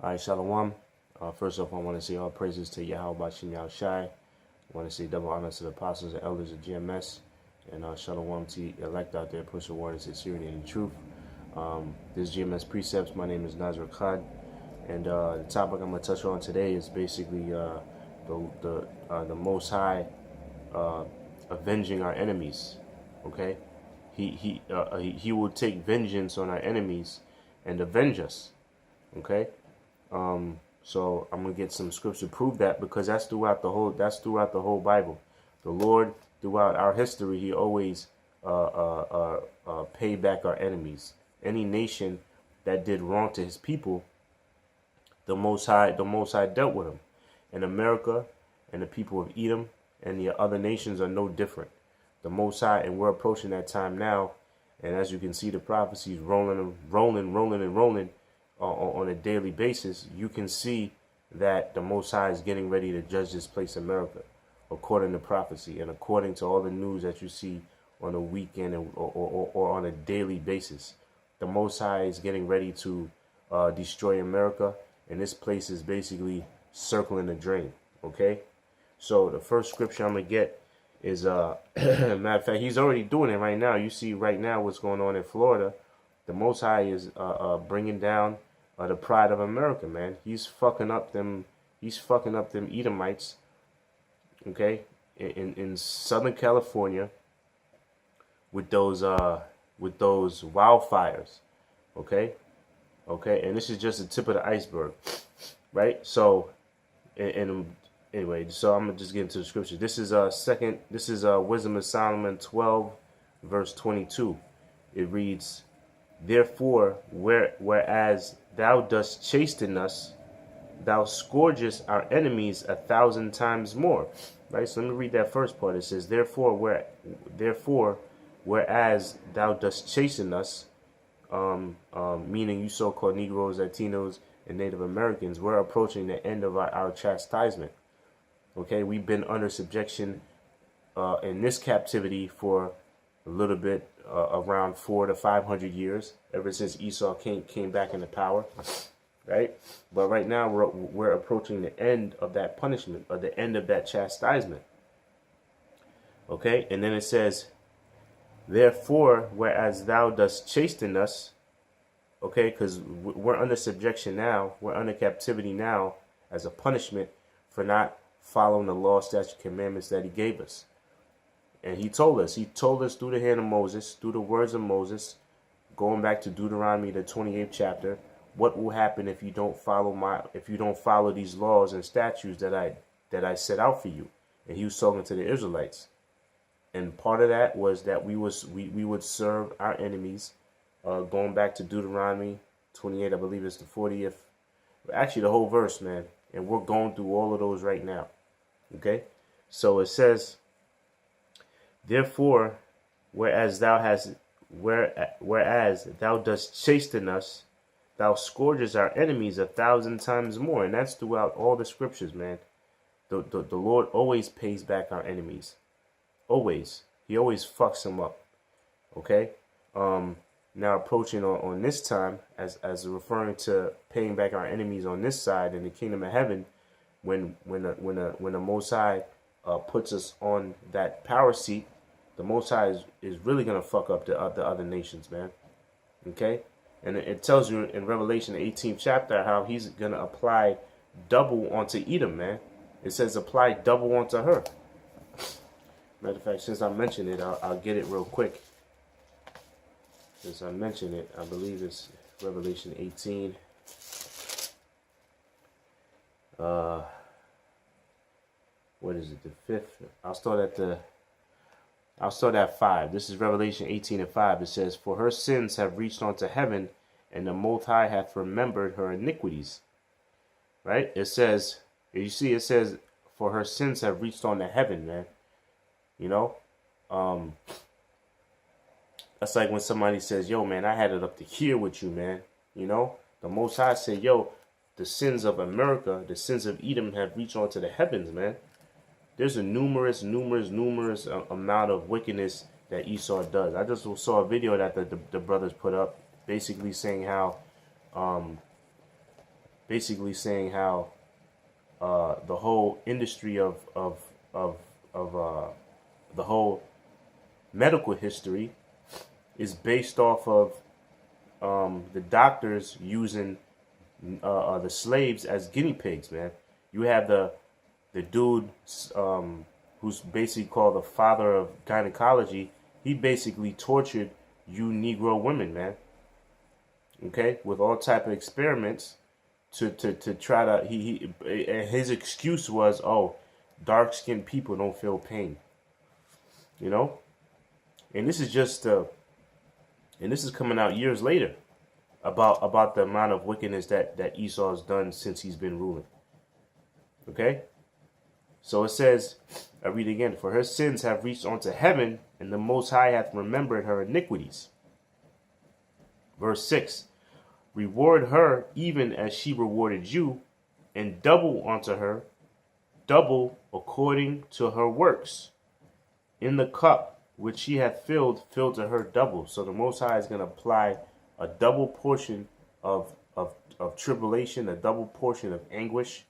All right, shalawam. First off, I want to say all praises to Yahawashi Yahawashi. I want to say double honors to the apostles and elders of GMS. And shalawam to elect out there, push the word in sincerity and truth. This is GMS Precepts. My name is Nazar Khan. And the topic I'm going to touch on today is basically the Most High avenging our enemies. Okay? He will take vengeance on our enemies and avenge us. Okay? So I'm gonna get some scripture to prove that, because that's throughout the whole Bible. The Lord, throughout our history, He always paid back our enemies. Any nation that did wrong to His people, the Most High dealt with them. And America and the people of Edom and the other nations are no different. The Most High, and we're approaching that time now. And as you can see, the prophecies rolling on a daily basis. You can see that the Most High is getting ready to judge this place, America, according to prophecy and according to all the news that you see on a weekend or on a daily basis. The Most High is getting ready to destroy America, and this place is basically circling the drain. Okay, so the first scripture I'm gonna get is matter of fact, He's already doing it right now. You see right now what's going on in Florida. The Most High is bringing down the pride of America, man. He's fucking up them Edomites, okay, in Southern California with those wildfires, okay, and this is just the tip of the iceberg, right? So, and anyway, so I'm gonna just get into the scripture. This is Wisdom of Solomon 12, verse 22. It reads, "Therefore, whereas thou dost chasten us, thou scourgest our enemies 1,000 times more." Right? So let me read that first part. It says, Therefore, whereas thou dost chasten us, meaning you so-called Negroes, Latinos, and Native Americans, we're approaching the end of our chastisement. Okay? We've been under subjection in this captivity for a little bit, around 400 to 500 years, ever since Esau came back into power, right? But right now we're approaching the end of that punishment, or the end of that chastisement. Okay, and then it says, "Therefore, whereas thou dost chasten us," okay, because we're under subjection now, we're under captivity now as a punishment for not following the law, statute, commandments that He gave us. And He told us through the hand of Moses, through the words of Moses, going back to Deuteronomy, the 28th chapter, what will happen if you don't follow these laws and statutes that I set out for you. And He was talking to the Israelites. And part of that was that we would serve our enemies, going back to Deuteronomy 28, I believe it's the 40th, actually the whole verse, man. And we're going through all of those right now. Okay? So it says, "Therefore, whereas thou dost chasten us, thou scourgest our enemies 1,000 times more." And that's throughout all the scriptures, man. The Lord always pays back our enemies. Always. He always fucks them up. Okay? Now approaching on this time, as referring to paying back our enemies on this side in the kingdom of heaven, when the Most High puts us on that power seat, the Most High is really going to fuck up the other nations, man. Okay? And it tells you in Revelation, the 18th chapter, how He's going to apply double onto Edom, man. It says apply double onto her. Matter of fact, since I mentioned it, I'll get it real quick. Since I mentioned it, I believe it's Revelation 18. What is it? The 5th? I'll start at 5. This is Revelation 18 and 5. It says, "For her sins have reached unto heaven, and the Most High hath remembered her iniquities." Right? It says, you see, it says, for her sins have reached unto heaven, man. You know? That's like when somebody says, "Yo, man, I had it up to here with you, man." You know? The Most High said, "Yo, the sins of America, the sins of Edom have reached onto the heavens, man." There's a numerous amount of wickedness that Esau does. I just saw a video that the brothers put up, basically saying how basically saying how the whole industry of the whole medical history is based off of the doctors using the slaves as guinea pigs, man. You have the dude who's basically called the father of gynecology. He basically tortured you Negro women, man. Okay, with all type of experiments to try to and his excuse was, oh, dark skinned people don't feel pain. You know, and this is just and this is coming out years later about the amount of wickedness that Esau has done since he's been ruling. Okay, so it says, I read again, for her sins have reached unto heaven, and the Most High hath remembered her iniquities. Verse 6, reward her even as she rewarded you, and double unto her, double according to her works. In the cup which she hath filled, fill to her double. So the Most High is going to apply a double portion of tribulation, a double portion of anguish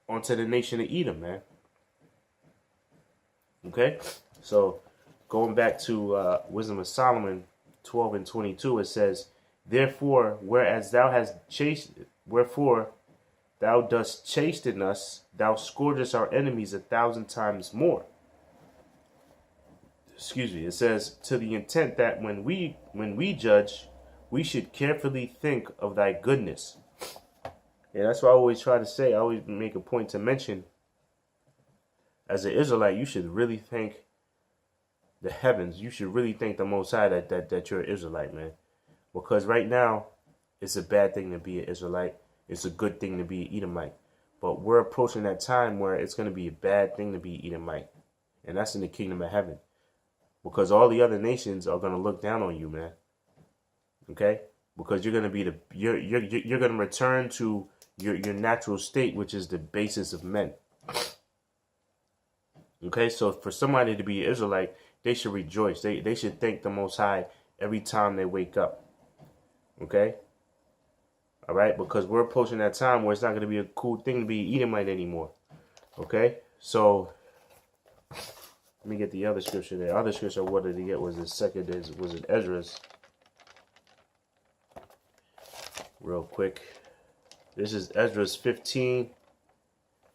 onto the nation of Edom, man. Okay? So going back to Wisdom of Solomon 12 and 22, it says, therefore, wherefore thou dost chasten us, thou scourgest our enemies 1,000 times more. Excuse me. It says, to the intent that when we judge, we should carefully think of thy goodness. And that's what I always try to say. I always make a point to mention, as an Israelite, you should really thank the heavens. You should really thank the Most High that you're an Israelite, man. Because right now, it's a bad thing to be an Israelite. It's a good thing to be an Edomite. But we're approaching that time where it's going to be a bad thing to be Edomite. And that's in the kingdom of heaven. Because all the other nations are going to look down on you, man. Okay? Because you're going to be you're going to return to your natural state, which is the basis of men. Okay? So for somebody to be an Israelite, they should rejoice. They should thank the Most High every time they wake up. Okay? All right? Because we're approaching that time where it's not going to be a cool thing to be Edomite anymore. Okay? So let me get the other scripture there. Other scripture I wanted to get was the second, was it Ezra's? Real quick. This is Ezra's 15,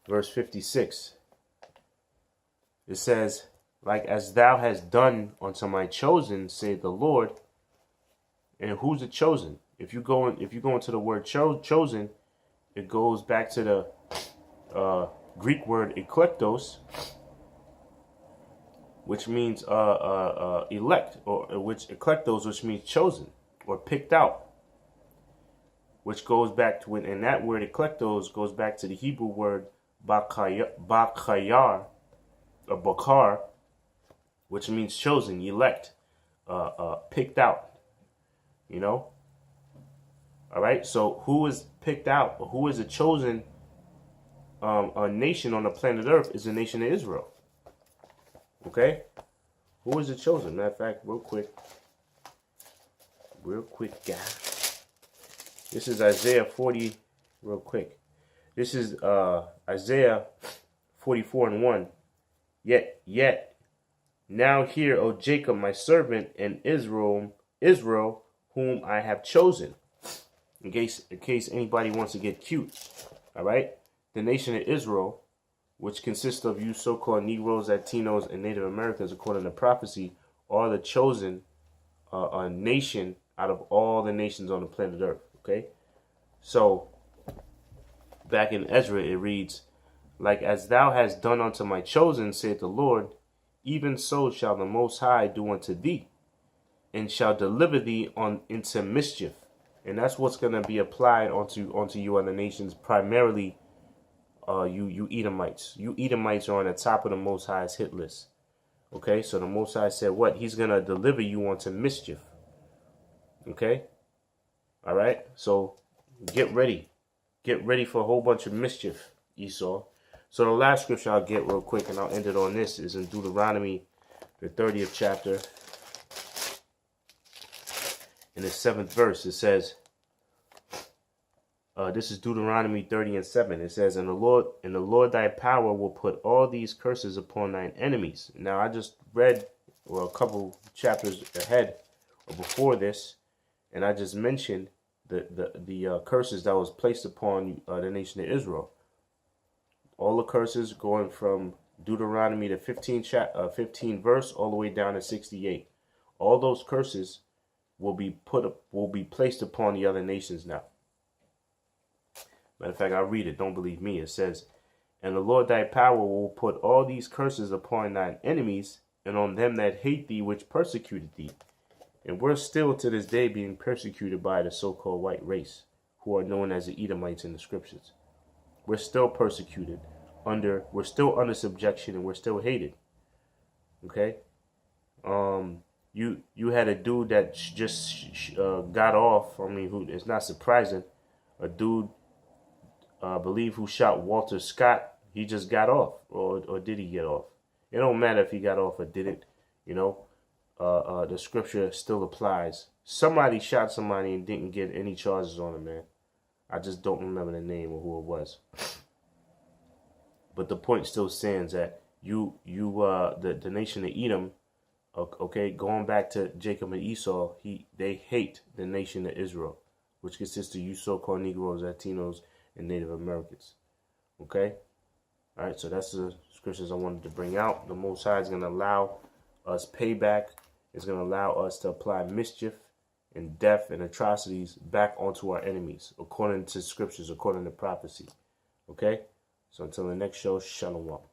verse 56. It says, like as thou hast done unto my chosen, saith the Lord. And who's the chosen? If you go into the word chosen, it goes back to the Greek word eklektos, which means elect, or which eklektos, which means chosen or picked out. Which goes back to, and that word eklektos goes back to the Hebrew word bakayar, or bakar, which means chosen, elect, picked out. You know? All right? So who is picked out, or who is a chosen a nation on the planet Earth is the nation of Israel. Okay? Who is the chosen? Matter of fact, real quick, guys. This is Isaiah 40, real quick. This is Isaiah 44 and 1. Yet, now hear, O Jacob, my servant, and Israel, whom I have chosen. In case anybody wants to get cute. All right? The nation of Israel, which consists of you so-called Negroes, Latinos, and Native Americans, according to prophecy, are the chosen nation out of all the nations on the planet Earth. Okay, so back in Ezra it reads, like as thou hast done unto my chosen, saith the Lord, even so shall the Most High do unto thee, and shall deliver thee into mischief. And that's what's going to be applied onto you other nations, primarily you Edomites. You Edomites are on the top of the Most High's hit list. Okay, so the Most High said what? He's going to deliver you unto mischief. Okay? All right, so get ready. Get ready for a whole bunch of mischief, Esau. So the last scripture I'll get real quick, and I'll end it on this, is in Deuteronomy, the 30th chapter. In the 7th verse, it says, This is Deuteronomy 30:7. It says, "And the Lord thy power will put all these curses upon thine enemies." Now, I just read a couple chapters ahead or before this, and I just mentioned the curses that was placed upon the nation of Israel. All the curses going from Deuteronomy to 15 verse all the way down to 68. All those curses will be placed upon the other nations now. Matter of fact, I'll read it. Don't believe me. It says, "And the Lord thy power will put all these curses upon thine enemies and on them that hate thee, which persecuted thee." And we're still to this day being persecuted by the so-called white race, who are known as the Edomites in the scriptures. We're still persecuted. We're still under subjection, and we're still hated. Okay? You had a dude that just got off. I mean, who? It's not surprising. A dude, I believe, who shot Walter Scott. He just got off, or did he get off? It don't matter if he got off or didn't. You know, the scripture still applies. Somebody shot somebody and didn't get any charges on him, man. I just don't remember the name or who it was. But the point still stands that the nation of Edom, okay, going back to Jacob and Esau, they hate the nation of Israel, which consists of you so-called Negroes, Latinos, and Native Americans. Okay? All right, so that's the scriptures I wanted to bring out. The Most High is going to allow us payback. It's going to allow us to apply mischief and death and atrocities back onto our enemies, according to scriptures, according to prophecy. Okay? So until the next show, shalawam.